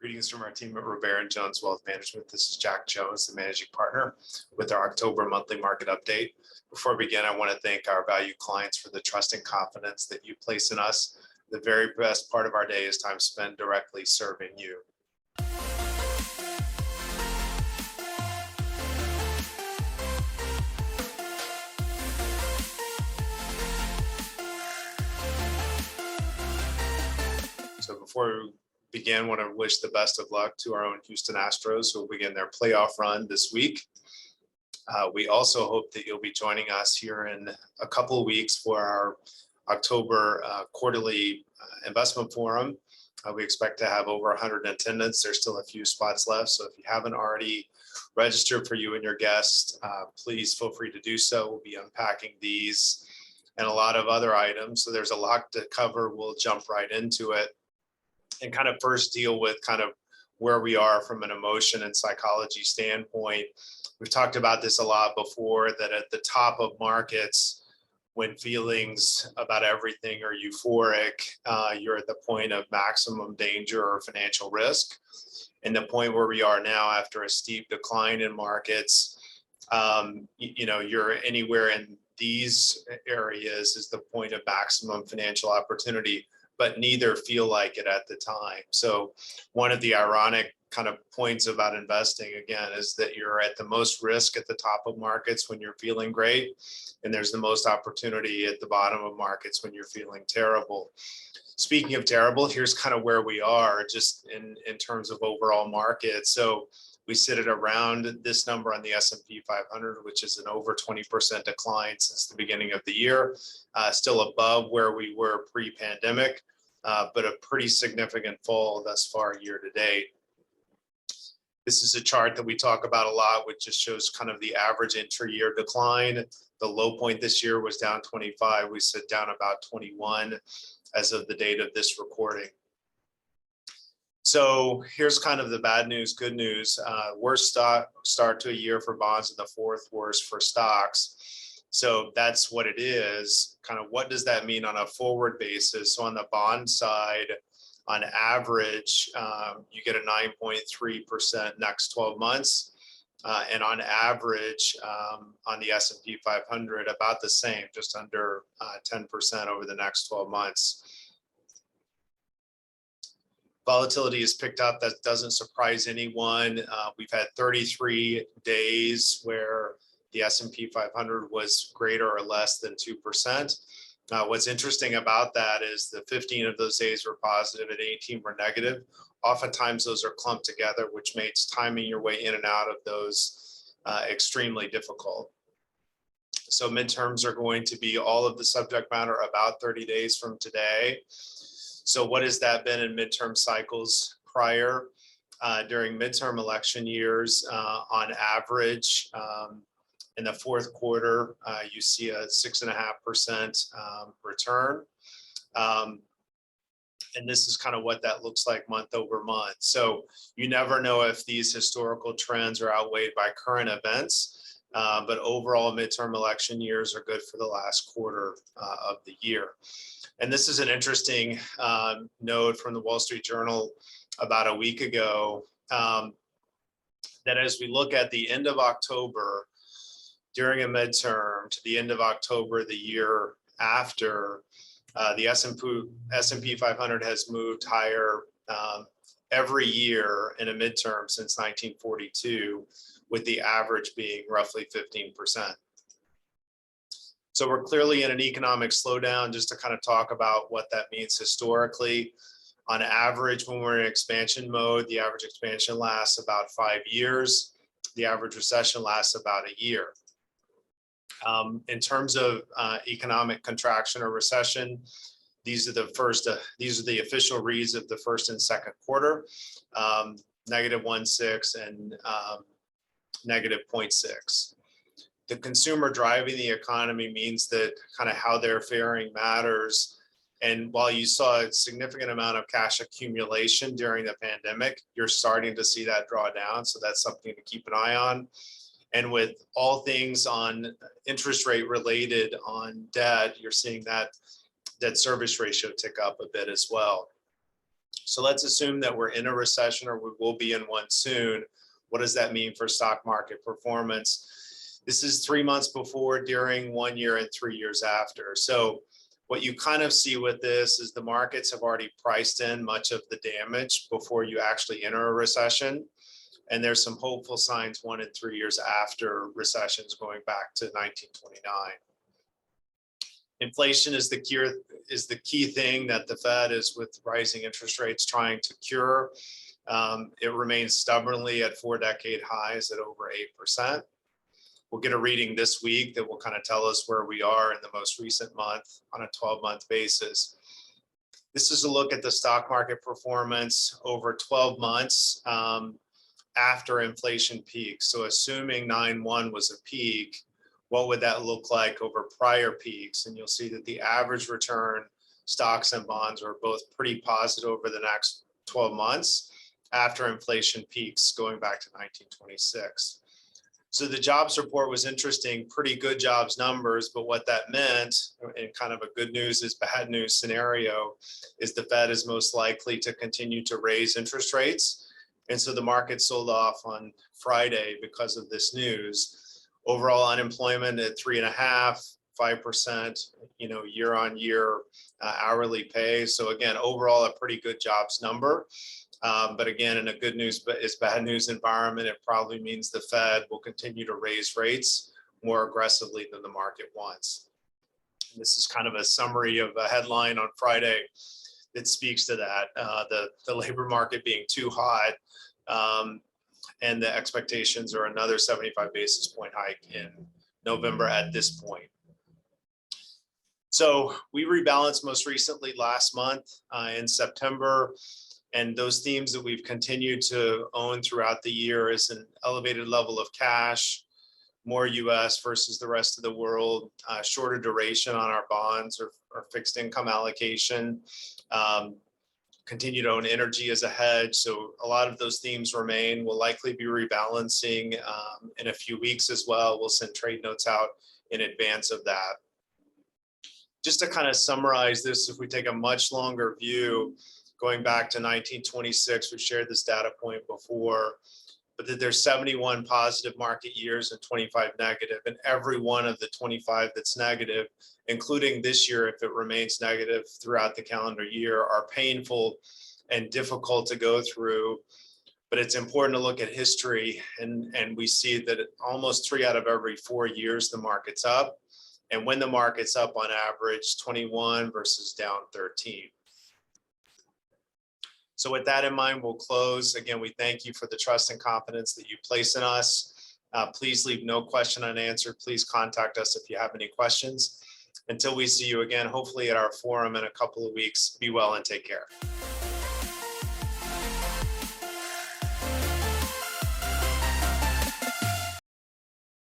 Greetings from our team at Robare Jones Wealth Management. This is Jack Jones, the managing partner, with our October monthly market update. Before we begin, I want to thank our valued clients for the trust and confidence that you place in us. The very best part of our day is time spent directly serving you. So before we begin, I want to wish the best of luck to our own Houston Astros, who will begin their playoff run this week. We also hope that you'll be joining us here in a couple of weeks for our October quarterly investment forum. We expect to have over 100 in attendance. There's still a few spots left, so if you haven't already registered for you and your guests, please feel free to do so. We'll be unpacking these and a lot of other items. So there's a lot to cover. We'll jump right into it and kind of first deal with kind of where we are from an emotion and psychology standpoint. We've talked about this a lot before, that at the top of markets, when feelings about everything are euphoric, you're at the point of maximum danger or financial risk. And the point where we are now after a steep decline in markets, you're anywhere in these areas is the point of maximum financial opportunity, but neither feel like it at the time. So one of the ironic kind of points about investing, again, is that you're at the most risk at the top of markets when you're feeling great, and there's the most opportunity at the bottom of markets when you're feeling terrible. Speaking of terrible, here's kind of where we are just in terms of overall market. So we sit at around this number on the S&P 500, which is an over 20% decline since the beginning of the year, still above where we were pre-pandemic, but a pretty significant fall thus far year to date. This is a chart that we talk about a lot, which just shows kind of the average intra-year decline. The low point this year was down 25. We sit down about 21 as of the date of this recording. So here's kind of the bad news, good news. Worst start to a year for bonds and the fourth worst for stocks. So that's what it is. Kind of what does that mean on a forward basis? So on the bond side, on average, you get a 9.3% next 12 months. And on average, on the S&P 500, about the same, just under 10% over the next 12 months. Volatility has picked up. That doesn't surprise anyone. We've had 33 days where the S&P 500 was greater or less than 2%. What's interesting about that is the 15 of those days were positive and 18 were negative. Oftentimes those are clumped together, which makes timing your way in and out of those extremely difficult. So midterms are going to be all of the subject matter about 30 days from today. So what has that been in midterm cycles prior? During midterm election years, on average, in the fourth quarter, you see a 6.5% return. And this is kind of what that looks like month over month. So you never know if these historical trends are outweighed by current events, but overall midterm election years are good for the last quarter of the year. And this is an interesting note from the Wall Street Journal about a week ago, that as we look at the end of October, during a midterm to the end of October the year after, the S&P 500 has moved higher every year in a midterm since 1942, with the average being roughly 15%. So we're clearly in an economic slowdown. Just to kind of talk about what that means historically. On average, when we're in expansion mode, the average expansion lasts about 5 years. The average recession lasts about a year. In terms of economic contraction or recession, these are the official reads of the first and second quarter, -1.6 and -0.6. The consumer driving the economy means that kind of how they're faring matters. And while you saw a significant amount of cash accumulation during the pandemic, you're starting to see that draw down. So that's something to keep an eye on. And with all things on interest rate related on debt, you're seeing that debt service ratio tick up a bit as well. So let's assume that we're in a recession or we will be in one soon. What does that mean for stock market performance? This is 3 months before, during, 1 year, and 3 years after. So what you kind of see with this is the markets have already priced in much of the damage before you actually enter a recession. And there's some hopeful signs 1 and 3 years after recessions going back to 1929. Inflation is the key thing that the Fed is, with rising interest rates, trying to cure. It remains stubbornly at 4-decade highs at over 8%. We'll get a reading this week that will kind of tell us where we are in the most recent month on a 12-month basis. This is a look at the stock market performance over 12 months after inflation peaks. So assuming 9/1 was a peak, what would that look like over prior peaks? And you'll see that the average return, stocks and bonds, are both pretty positive over the next 12 months after inflation peaks going back to 1926. So the jobs report was interesting, pretty good jobs numbers, but what that meant, in kind of a good news is bad news scenario, is the Fed is most likely to continue to raise interest rates. And so the market sold off on Friday because of this news. Overall unemployment at 3.5%, 5%, year on year hourly pay. So again, overall a pretty good jobs number. But again, in a good news but is bad news environment, it probably means the Fed will continue to raise rates more aggressively than the market wants. And this is kind of a summary of a headline on Friday that speaks to that. The labor market being too hot, and the expectations are another 75 basis point hike in November at this point. So we rebalanced most recently last month in September. And those themes that we've continued to own throughout the year is an elevated level of cash, more US versus the rest of the world, shorter duration on our bonds or fixed income allocation, continue to own energy as a hedge. So a lot of those themes remain. We'll likely be rebalancing in a few weeks as well. We'll send trade notes out in advance of that. Just to kind of summarize this, if we take a much longer view, going back to 1926, we shared this data point before, but that there's 71 positive market years and 25 negative, and every one of the 25 that's negative, including this year if it remains negative throughout the calendar year, are painful and difficult to go through. But it's important to look at history, and we see that almost 3 out of every 4 years the market's up, and when the market's up, on average 21 versus down 13. So with that in mind, we'll close. Again, we thank you for the trust and confidence that you place in us. Please leave no question unanswered. Please contact us if you have any questions. Until we see you again, hopefully at our forum in a couple of weeks, be well and take care.